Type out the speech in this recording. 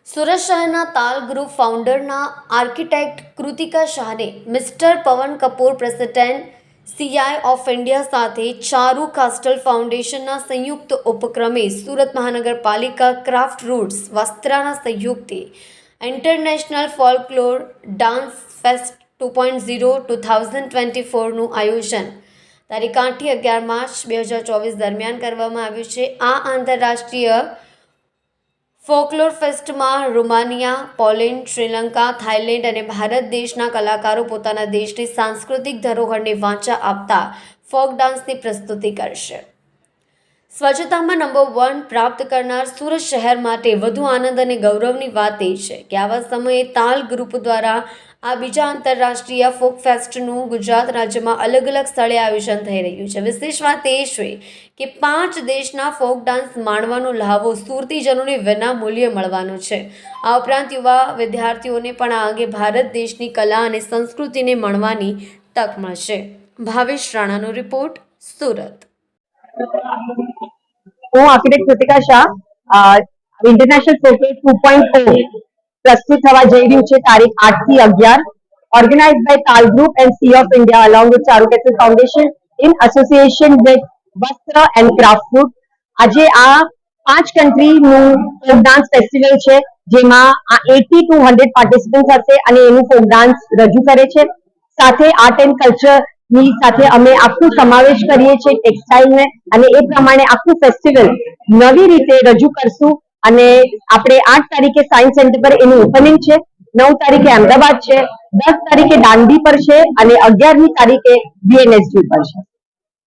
સુરત શહેરના તાલ group ફાઉન્ડરના architect Kritika શાહને મિસ્ટર પવન કપૂર પ્રેસિડેન્ટ સીઆઈ ઓફ ઇન્ડિયા સાથે ચારુ કાસ્ટલ ફાઉન્ડેશનના સંયુક્ત ઉપક્રમે સુરત મહાનગરપાલિકા ક્રાફ્ટ રૂટ્સ વસ્ત્રાના સહયોગથી ઇન્ટરનેશનલ ફોલ્કલોર ડાન્સ ફેસ્ટ 2.0 2024નું આયોજન તારીખ 8 થી 11 માર્ચ 2024 દરમિયાન કરવામાં આવ્યું છે। આ આંતરરાષ્ટ્રીય ફોકલોર ફેસ્ટમાં રોમાનિયા, પોલેન્ડ, શ્રીલંકા, થાઇલેન્ડ અને ભારત દેશના કલાકારો પોતાના દેશની સાંસ્કૃતિક ધરોહરને વાંચા આપતા ફોક ડાન્સની પ્રસ્તુતિ કરશે। સ્વચ્છતામાં નંબર 1 પ્રાપ્ત કરનાર સુરત શહેર માટે વધુ આનંદ અને ગૌરવની વાત એ છે કે આવા સમયે તાલ ગ્રુપ દ્વારા આ બીજા આંતરરાષ્ટ્રીય ફોક ફેસ્ટનું ગુજરાત રાજ્યમાં અલગ અલગ સ્થળે આયોજન થઈ રહ્યું છે। વિશેષ વાત એ છે કે 5 દેશના ફોક ડાન્સ માણવાનો લાભો સુરતીજનોને વિના મૂલ્યે મળવાનો છે। આ ઉપરાંત યુવા વિદ્યાર્થીઓને પણ આ અંગે ભારત દેશની કલા અને સંસ્કૃતિને માણવાની તક મળશે। ભાવેશ રાણાનો રિપોર્ટ, સુરત। હું આર્કિટેક્ટ કૃતિકા શાહ ઇન્ટરનેશનલ ફોકલોર 2.0 પ્રસ્તુત થવા જઈ રહ્યું છે તારીખ 8 થી 11 organised by Taal group and C of India along with Charu castle foundation in association with Vastra and craft food. આજે આ 5 કન્ટ્રીનું ફોક ડાન્સ ફેસ્ટિવલ છે જેમાં 80 to 100 પાર્ટિસિપન્ટ્સ હશે અને એનું ફોક ડાન્સ રજૂ કરે છે। સાથે આર્ટ એન્ડ કલ્ચરની સાથે અમે આખું સમાવેશ કરીએ છીએ ટેક્સટાઇલને અને એ પ્રમાણે આખું ફેસ્ટિવલ નવી રીતે રજૂ કરશું અને આપણે 8 તારીખે સાયન્સ સેન્ટર પર એનું ઓપનિંગ છે, 9 તારીખે અમદાવાદ છે, 10 તારીખે દાંડી પર છે અને 11મી તારીખે બીએનએસજી પર છે।